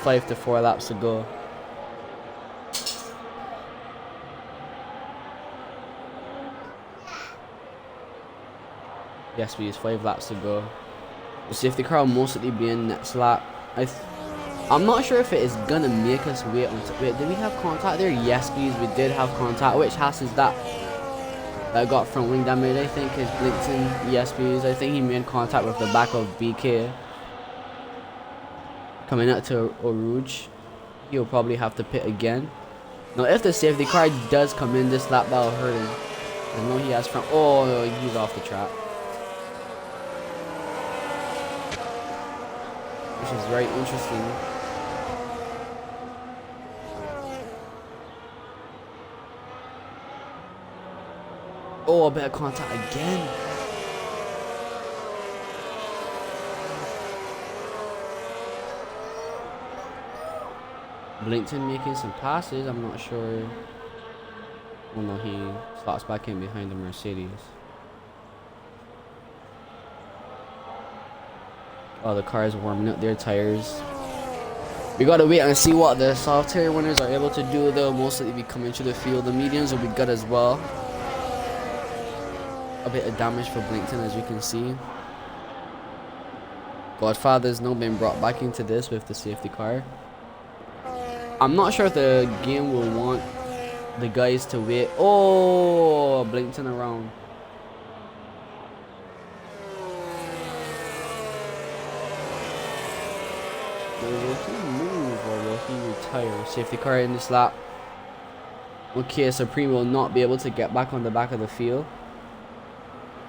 5 to 4 laps to go. Yes, we use 5 laps to go. The safety car will mostly be in next lap. I'm not sure if it is gonna make us wait until. Wait, did we have contact there? Yes, please, we did have contact. Which house is that? That got front wing damage, I think, is Blinkton. Yes, please. I think he made contact with the back of BK. Coming out to Orouge. He'll probably have to pit again. Now, if the safety car does come in this lap, that'll hurt him. I know he has front. Oh, no, he's off the track. Which is very interesting. Oh, a bit of contact again. Blinkton making some passes. I'm not sure. Oh no, he slots back in behind the Mercedes. Oh, the car is warming up their tires. We gotta wait and see what the soft tire winners are able to do. They'll mostly be coming to the field. The mediums will be good as well. A bit of damage for Blinkton, as you can see. Godfather's now been brought back into this with the safety car. I'm not sure if the game will want the guys to wait. Oh, Blinkton around. Will he move or will He retires. Safety car in this lap. Okay, Supreme will not be able to get back on the back of the field.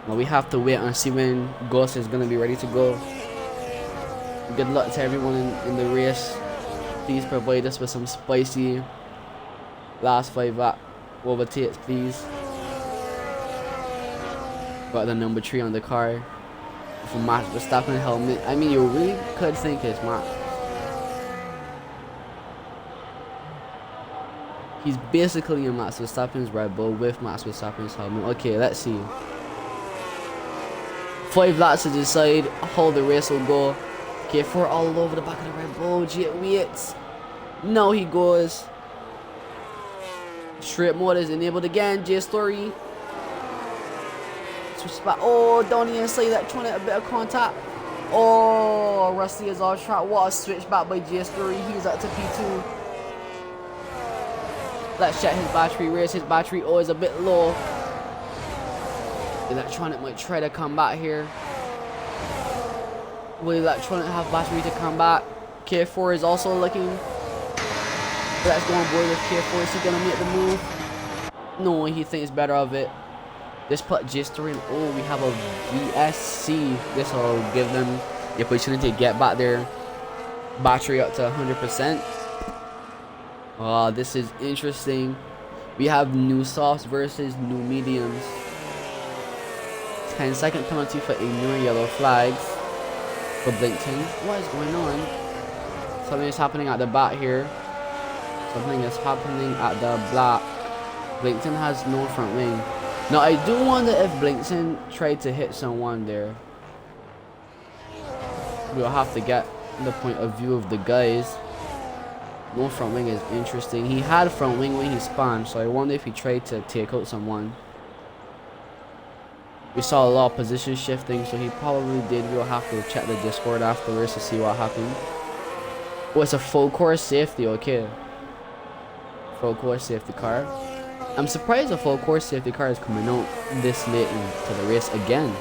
Now we have to wait and see when Ghost is going to be ready to go. Good luck to everyone in the race. Please provide us with some spicy last 5 lap overtakes, please. Got the number 3 on the car. For Max Verstappen helmet. I mean, you really could think it's Max. He's basically in Max Verstappen's Red Bull with Max Verstappen's helmet. Okay, let's see. 5 laps to decide how the race will go. Okay, 4 all over the back of the Red Bull. Jet waits. No, he goes. Straight mode is enabled again. J Story. Switch back. Oh, down the inside, that trying to a bit of contact. Oh, Rusty is off track. What a switch back by J Story. He's up to P2. Let's check his battery. Where's his battery? Oh, it's a bit low. Electronic might try to come back here. Will Electronic have battery to come back? K4 is also looking. Let's go on board with K4. Is he gonna make the move? No, he thinks better of it. This put J-Story in. Oh, we have a VSC. This will give them the opportunity to get back their battery up to 100%. Oh, this is interesting. We have new softs versus new mediums. 10-second penalty for ignoring yellow flags for Blinkton. What is going on? Something is happening at the back here. Something is happening at the back. Blinkton has no front wing. Now I do wonder if Blinkton tried to hit someone there. We'll have to get the point of view of the guys. No front wing is interesting. He had front wing when he spawned, so I wonder if he tried to take out someone. We saw a lot of position shifting, so he probably did. We'll have to check the Discord afterwards to see what happened. Oh, it's a full course safety, okay. Full course safety car. I'm surprised a full course safety car is coming out this late into the race again.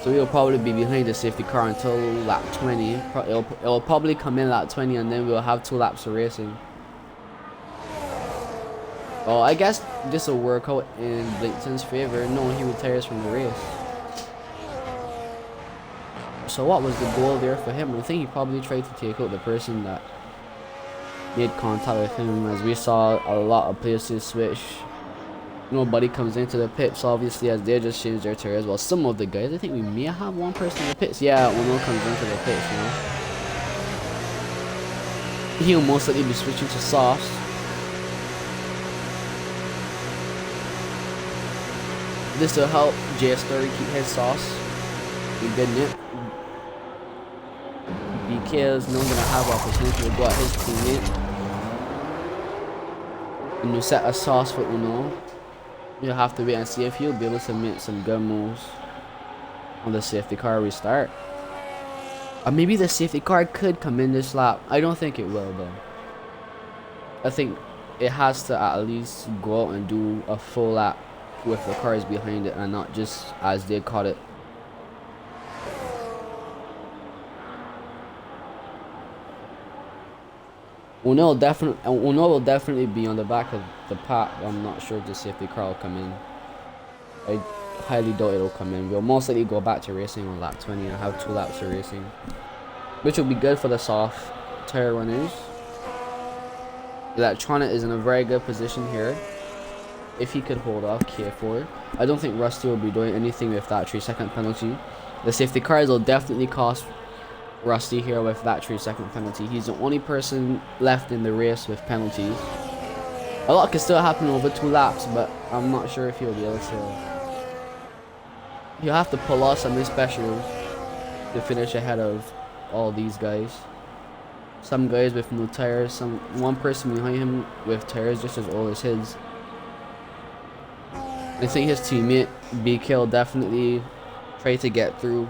So we'll probably be behind the safety car until lap 20. It'll probably come in lap 20 and then we'll have 2 laps of racing. Oh, I guess this will work out in Blinkton's favor. No, he retires from the race. So what was the goal there for him? I think he probably tried to take out the person that made contact with him, as we saw a lot of places switch. Nobody comes into the pits, obviously, as they just changed their tires. Well, some of the guys, I think we may have one person in the pits. Yeah, Uno comes into the pits, you know. He'll most likely be switching to softs. This will help J-Story keep his sauce. We good nip. BK is not gonna have opportunity to go at his teammate. And you set a sauce for Uno. You'll have to wait and see if he'll be able to make some good moves on the safety car restart. Or maybe the safety car could come in this lap. I don't think it will though. I think it has to at least go out and do a full lap with the cars behind it and not just as they caught it. Uno will definitely be on the back of the pack. I'm not sure if the safety car will come in. I highly doubt it'll come in. We'll most likely go back to racing on lap 20 and have 2 laps of racing, which will be good for the soft tire runners. Electronic is in a very good position here. If he could hold off K4, I don't think Rusty will be doing anything with that 3-second penalty. The safety cars will definitely cost Rusty here with that 3-second penalty. He's the only person left in the race with penalties. A lot can still happen over 2 laps, but I'm not sure if he'll be able to. He'll have to pull off something special to finish ahead of all these guys. Some guys with no tires, one person behind him with tires just as old as his. I think his teammate BK will definitely try to get through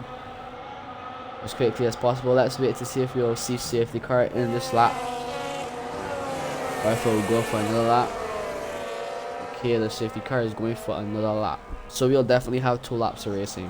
as quickly as possible. Let's wait to see if we'll see safety car in this lap, or if we'll go for another lap. Okay, the safety car is going for another lap, so we'll definitely have 2 laps of racing.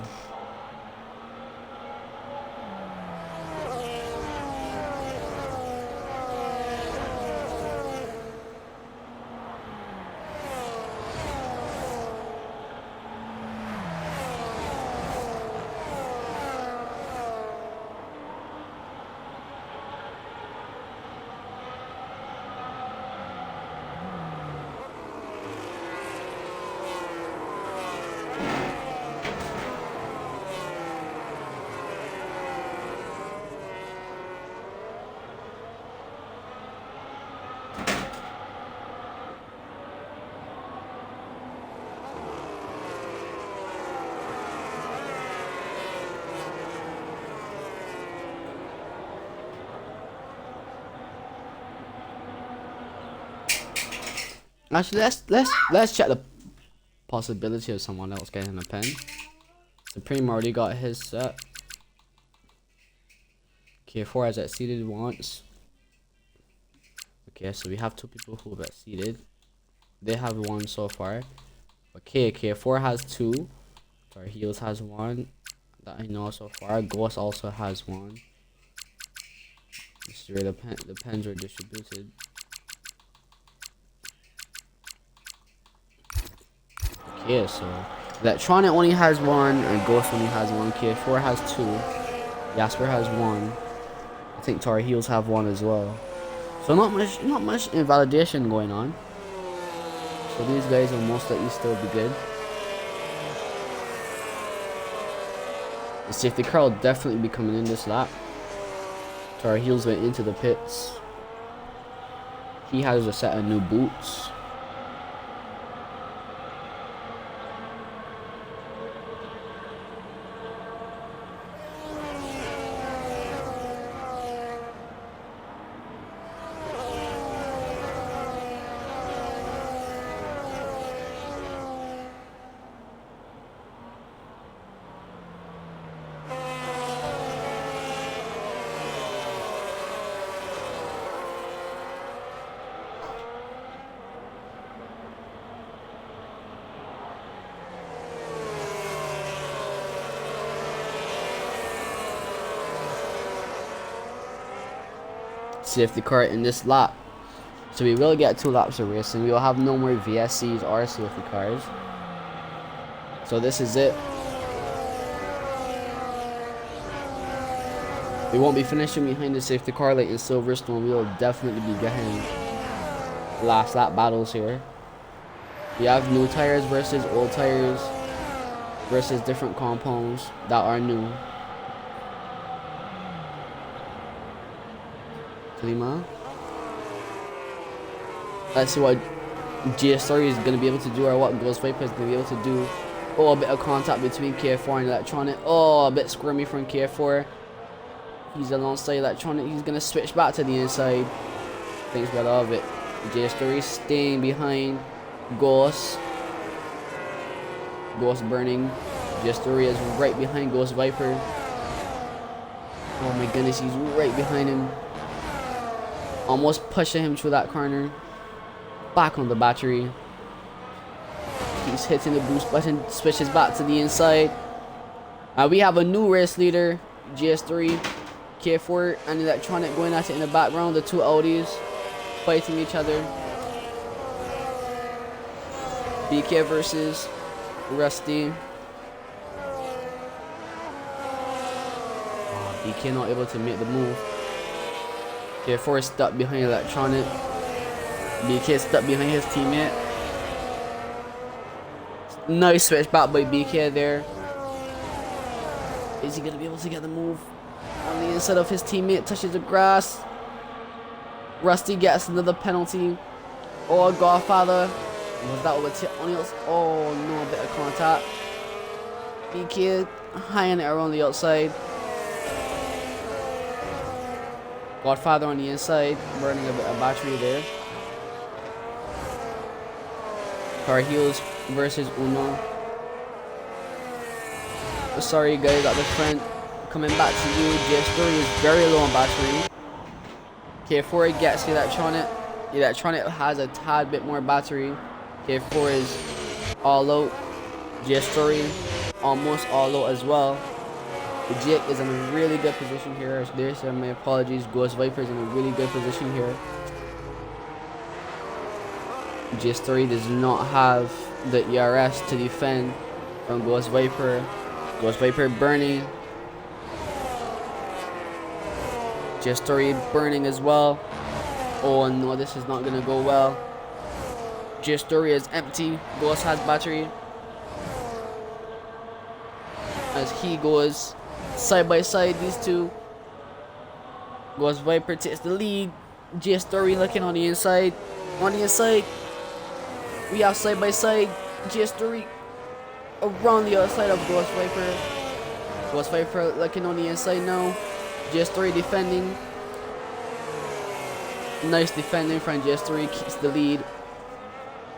Actually, let's check the possibility of someone else getting a pen. Supreme already got his set. K4 has exceeded once. Okay, so we have 2 people who have exceeded. They have 1 so far. Okay, K4 has 2. Sorry, Heels has 1 that I know so far. Ghost also has 1. This is where the pens are distributed. Okay, so Electronic only has 1 and Ghost only has 1. K4 has 2. Jasper has 1. I think Tar Heels have 1 as well. So not much invalidation going on. So these guys will most likely still be good. The safety car will definitely be coming in this lap. Tar Heels went into the pits. He has a set of new boots. Safety car in this lap. So we will get 2 laps of racing. We will have no more VSCs or safety cars. So this is it. We won't be finishing behind the safety car like in Silverstone. We will definitely be getting last lap battles here. We have new tires versus old tires versus different compounds that are new. Lima. Let's see what GS3 is gonna be able to do, or what Ghost Viper is gonna be able to do. Oh, a bit of contact between KF4 and Electronic. Oh, a bit squirmy from KF4. He's alongside Electronic. He's gonna switch back to the inside. Thanks for all of it. GS3 staying behind Ghost. Ghost burning. GS3 is right behind Ghost Viper. Oh my goodness, he's right behind him. Almost pushing him through that corner. Back on the battery. He's hitting the boost button. Switches back to the inside. We have a new race leader. GS3, K4, and Electronic going at it in the background. The 2 Audis fighting each other. BK versus Rusty. BK not able to make the move. K4 is stuck behind Electronic. BK is stuck behind his teammate. Nice switch back by BK there. Is he going to be able to get the move? On the inside of his teammate, touches the grass. Rusty gets another penalty. Oh, Godfather. Was that overtake on the outside? Oh no, a bit of contact. BK high in the air on the outside. Godfather on the inside, burning a bit of battery there. Car Heels versus Uno. Sorry guys at the front. Coming back to you. GS3 is very low on battery. K4 gets the Electronic. The Electronic has a tad bit more battery. K4 is all out. GS3 almost all out as well. The Jake is in a really good position here. There's my apologies. Ghost Viper is in a really good position here. GS3 does not have the ERS to defend from Ghost Viper. Ghost Viper burning. GS3 burning as well. Oh no, this is not gonna go well. GS3 is empty. Ghost has battery. As he goes side by side, these two. Ghost Viper takes the lead. GS3 looking on the inside. On the inside, we have side by side. GS3 around the other side of Ghost Viper. Ghost Viper looking on the inside now. GS3 defending. Nice defending from GS3, keeps the lead.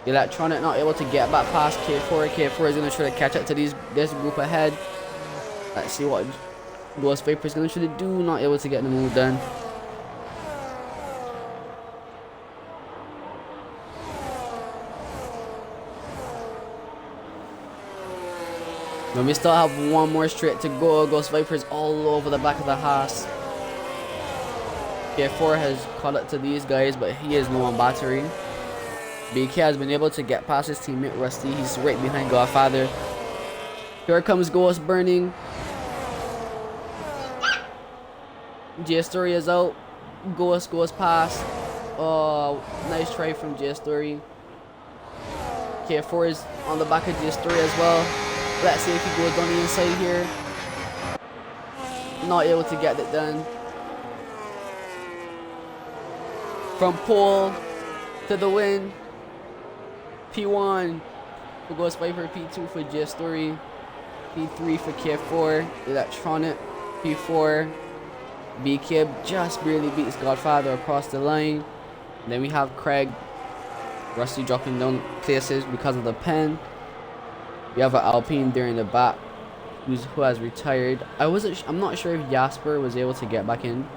Electronic not able to get back past K4. K4 is gonna try to catch up to this group ahead. Let's see what Ghost Viper is gonna try to do. Not able to get the move done. But we still have one more straight to go. Ghost Viper's all over the back of the Haas. K4 has caught up to these guys, but he is low on battery. BK has been able to get past his teammate Rusty. He's right behind Godfather. Here comes Ghost burning. J Story is out. Ghost goes past. Oh, nice try from J Story. K4 is on the back of J Story as well. Let's see if he goes down the inside here. Not able to get it done. From pole to the win. P1 for Ghost Viper, P2 for J Story, P3 for K4, Electronic, P4. BK just barely beats Godfather across the line. And then we have Craig, Rusty dropping down places because of the pen. We have an Alpine there in the back who has retired. I'm not sure if Jasper was able to get back in.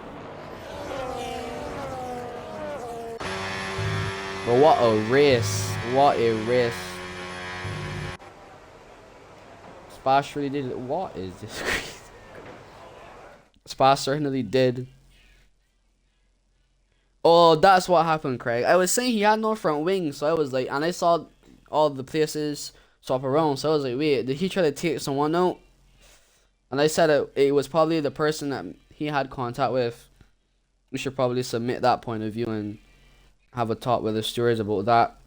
But what a race. What a race. Spas really did it. What is this? Spas certainly did. Oh, that's what happened, Craig. I was saying he had no front wing, so I was like, and I saw all the places swap around, so I was like, wait, did he try to take someone out? And I said it was probably the person that he had contact with. We should probably submit that point of view and have a talk with the stewards about that.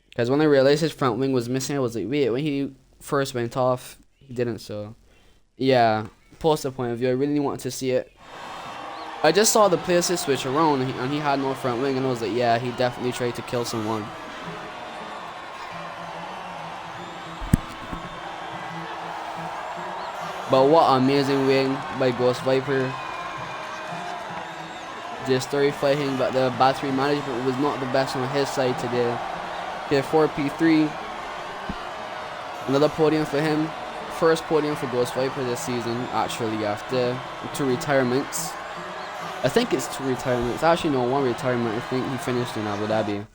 Because when I realized his front wing was missing, I was like, wait, when he first went off, he didn't, so. Yeah, post the point of view, I really wanted to see it. I just saw the places switch around, and he had no front wing, and I was like, yeah, he definitely tried to kill someone. But what amazing wing by Ghost Viper. Just story fighting, but the battery management was not the best on his side today. K4 P3. Another podium for him. First podium for Ghost Viper this season, actually, after 2 retirements. I think it's 2 retirements. Actually, no, 1 retirement. I think he finished in Abu Dhabi.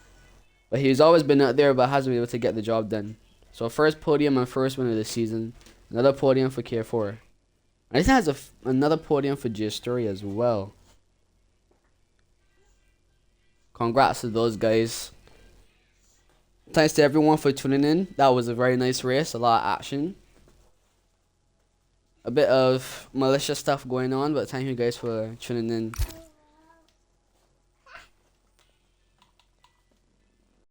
But he's always been out there, but hasn't been able to get the job done. So first podium and first win of the season. Another podium for K4. And I think has another podium for J Story as well. Congrats to those guys. Thanks to everyone for tuning in. That was a very nice race. A lot of action. A bit of malicious stuff going on, but thank you guys for tuning in.